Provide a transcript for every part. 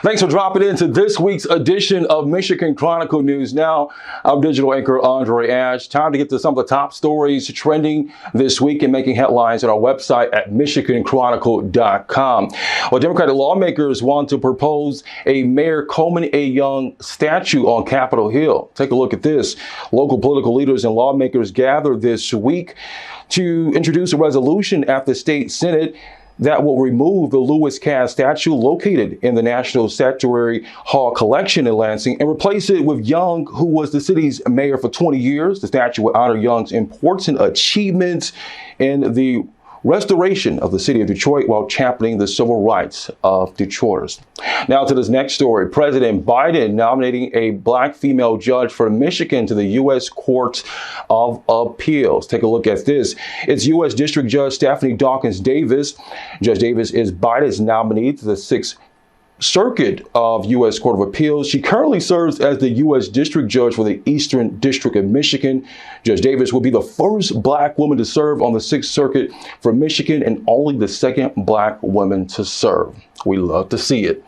Thanks for dropping into this week's edition of Michigan Chronicle News Now. I'm digital anchor Andre Ash. Time to get to some of the top stories trending this week and making headlines on our website at MichiganChronicle.com. Well, Democratic lawmakers want to propose a Mayor Coleman A. Young statue on Capitol Hill. Take a look at this. Local political leaders and lawmakers gathered this week to introduce a resolution at the state Senate that will remove the Lewis Cass statue located in the National Statuary Hall collection in Lansing and replace it with Young, who was the city's mayor for 20 years. The statue will honor Young's important achievements in the restoration of the city of Detroit while championing the civil rights of Detroiters. Now to this next story. President Biden nominating a black female judge for Michigan to the U.S. Court of Appeals. Take a look at this. It's U.S. District Judge Stephanie Dawkins Davis. Judge Davis is Biden's nominee to the 6th Circuit of U.S. Court of Appeals. She currently serves as the U.S. District Judge for the Eastern District of Michigan. Judge Davis will be the first black woman to serve on the 6th Circuit for Michigan and only the second black woman to serve. We love to see it.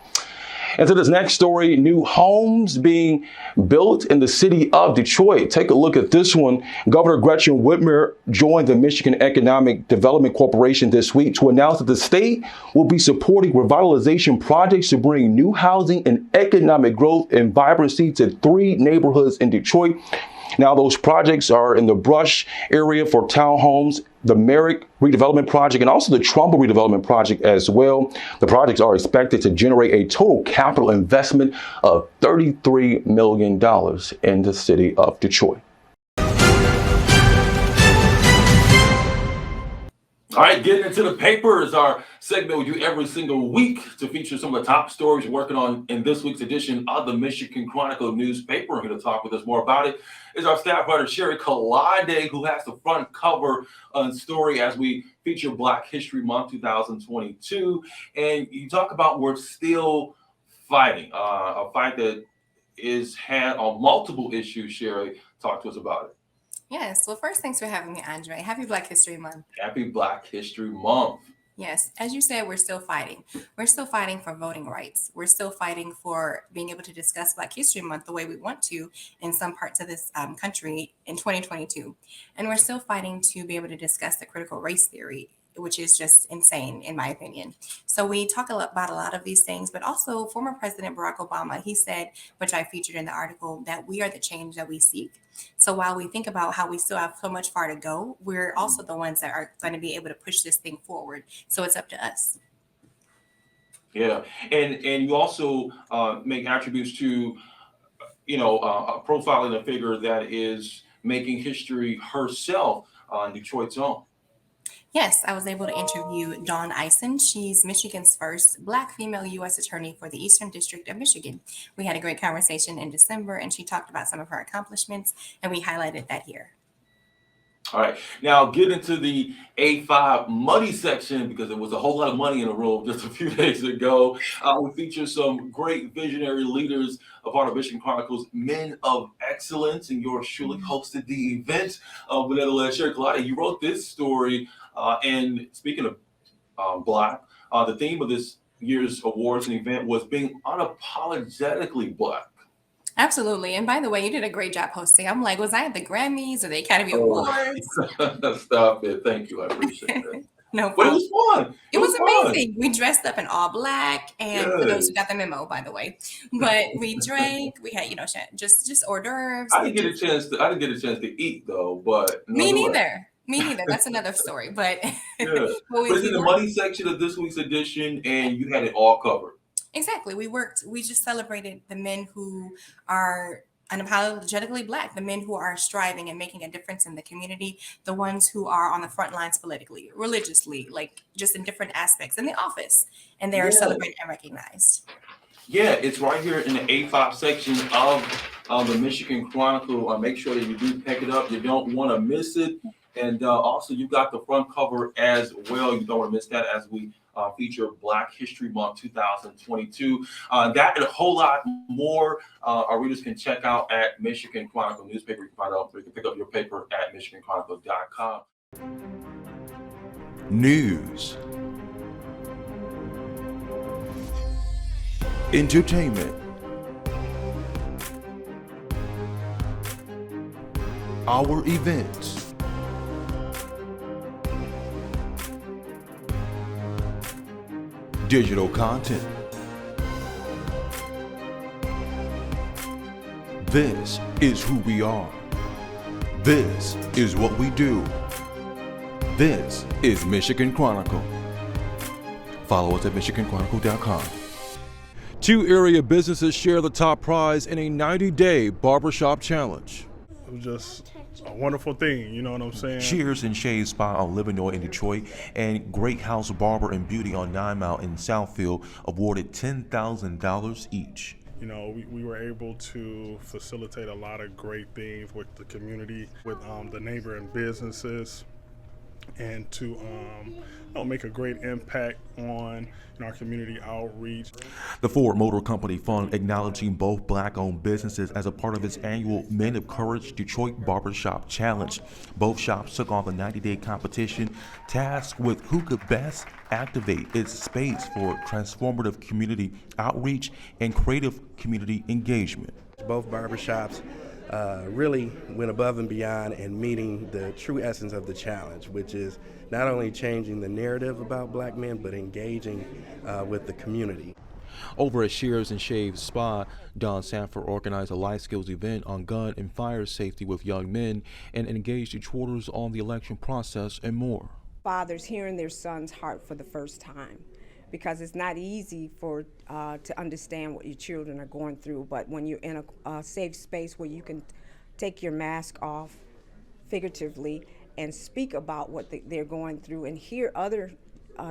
And to this next story, new homes being built in the city of Detroit. Take a look at this one. Governor Gretchen Whitmer joined the Michigan Economic Development Corporation this week to announce that the state will be supporting revitalization projects to bring new housing and economic growth and vibrancy to 3 neighborhoods in Detroit. Now, those projects are in the Brush area for townhomes, the Merrick redevelopment project, and also the Trumbull redevelopment project as well. The projects are expected to generate a total capital investment of $33 million in the city of Detroit. All right, getting into the papers, our segment we do every single week to feature some of the top stories we're working on in this week's edition of the Michigan Chronicle newspaper. And here to talk with us more about it is our staff writer, Sherry Collade, who has the front cover story as we feature Black History Month 2022. And you talk about we're still fighting, a fight that is had on multiple issues. Sherry, talk to us about it. Yes. Well, first, thanks for having me, Andre. Happy Black History Month. Happy Black History Month. Yes. As you said, we're still fighting. We're still fighting for voting rights. We're still fighting for being able to discuss Black History Month the way we want to in some parts of this country in 2022. And we're still fighting to be able to discuss the critical race theory, which is just insane, in my opinion. So we talk about a lot of these things, but also former President Barack Obama, he said, which I featured in the article, that we are the change that we seek. So while we think about how we still have so much far to go, we're also the ones that are going to be able to push this thing forward. So it's up to us. Yeah. And you also make attributes to, profiling a figure that is making history herself on Detroit's own. Yes, I was able to interview Dawn Eisen. She's Michigan's first Black female U.S. attorney for the Eastern District of Michigan. We had a great conversation in December, and she talked about some of her accomplishments, and we highlighted that here. All right. Now, get into the A5 money section because there was a whole lot of money in the room just a few days ago. We feature some great visionary leaders, a part of Michigan Chronicle's Men of Excellence, and yours truly hosted the event. But nevertheless, Sherry Collade, you wrote this story. And speaking of Black, the theme of this year's awards and event was being unapologetically Black. Absolutely. And by the way, you did a great job hosting. I'm like, was I at the Grammys or the Academy Awards? Stop it. Thank you. I appreciate that. No problem. But it was fun. It was amazing. We dressed up in all Black, and for those who got the memo, by the way. But we drank. We had, just hors d'oeuvres. I didn't get a chance to eat though. But me neither. Me neither. That's another story. But yeah. But it's in the money section of this week's edition, and you had it all covered. Exactly. We just celebrated the men who are unapologetically Black, the men who are striving and making a difference in the community, the ones who are on the front lines politically, religiously, like just in different aspects in the office, and they are celebrated and recognized. Yeah, it's right here in the A5 section of the Michigan Chronicle. Make sure that you do pick it up. You don't want to miss it. And also, you got the front cover as well. You don't want to miss that as we feature Black History Month 2022. That and a whole lot more our readers can check out at Michigan Chronicle newspaper. You can pick up your paper at MichiganChronicle.com. News. entertainment, our events, digital content. This is who we are. This is what we do. This is Michigan Chronicle. Follow us at MichiganChronicle.com. 2 area businesses share the top prize in a 90-day barbershop challenge. It was just a wonderful thing, you know what I'm saying? Shears and Shave Spa on Livernois in Detroit and Great House Barber and Beauty on 9 Mile in Southfield awarded $10,000 each. You know, we were able to facilitate a lot of great things with the community, with the neighboring businesses, and to make a great impact on our community outreach. The Ford Motor Company Fund acknowledging both Black-owned businesses as a part of its annual Men of Courage Detroit Barbershop Challenge. Both shops took on the 90-day competition, tasked with who could best activate its space for transformative community outreach and creative community engagement. Both barbershops really went above and beyond in meeting the true essence of the challenge, which is not only changing the narrative about Black men, but engaging with the community. Over at Shears and Shave Spa, Don Sanford organized a life skills event on gun and fire safety with young men and engaged Detroiters on the election process and more. Fathers hearing their son's heart for the first time, because it's not easy to understand what your children are going through, but when you're in a safe space where you can take your mask off figuratively and speak about what they're going through and hear other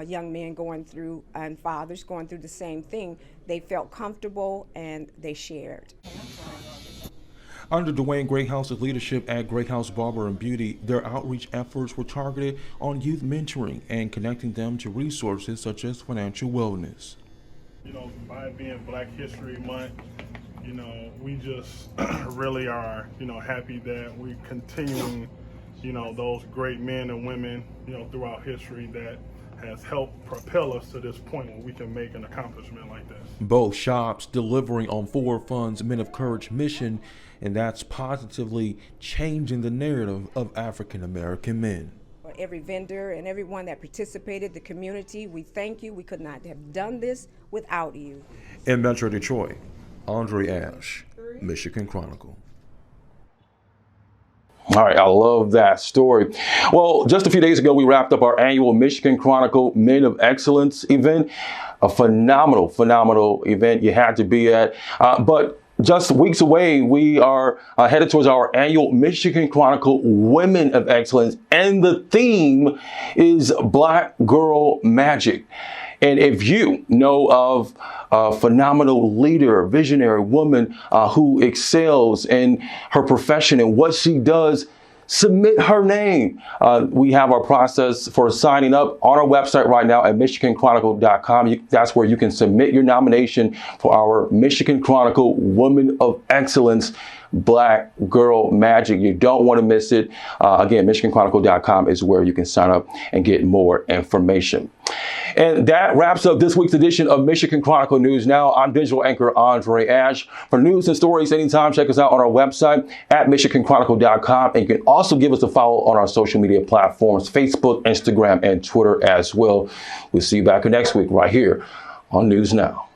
young men going through and fathers going through the same thing, they felt comfortable and they shared. Under Dwayne Greathouse's leadership at Greathouse Barber and Beauty, their outreach efforts were targeted on youth mentoring and connecting them to resources such as financial wellness. You know, by it being Black History Month, you know, we just really are, happy that we're continuing, those great men and women, throughout history that has helped propel us to this point where we can make an accomplishment like this. Both shops delivering on Ford Fund's Men of Courage mission, and that's positively changing the narrative of African American men. For every vendor and everyone that participated, the community, we thank you. We could not have done this without you. In Metro Detroit, Andre Ash, Michigan Chronicle. All right, I love that story. Well, just a few days ago, we wrapped up our annual Michigan Chronicle Men of Excellence event. A phenomenal event you had to be at. But just weeks away, we are headed towards our annual Michigan Chronicle Women of Excellence, and the theme is Black Girl Magic. And if you know of a phenomenal leader, visionary woman who excels in her profession and what she does, submit her name. We have our process for signing up on our website right now at MichiganChronicle.com. That's where you can submit your nomination for our Michigan Chronicle Woman of Excellence Black Girl Magic. You don't want to miss it. Again, MichiganChronicle.com is where you can sign up and get more information. And that wraps up this week's edition of Michigan Chronicle News Now. I'm digital anchor Andre Ash. For news and stories anytime, check us out on our website at MichiganChronicle.com. And you can also give us a follow on our social media platforms, Facebook, Instagram, and Twitter as well. We'll see you back next week right here on News Now.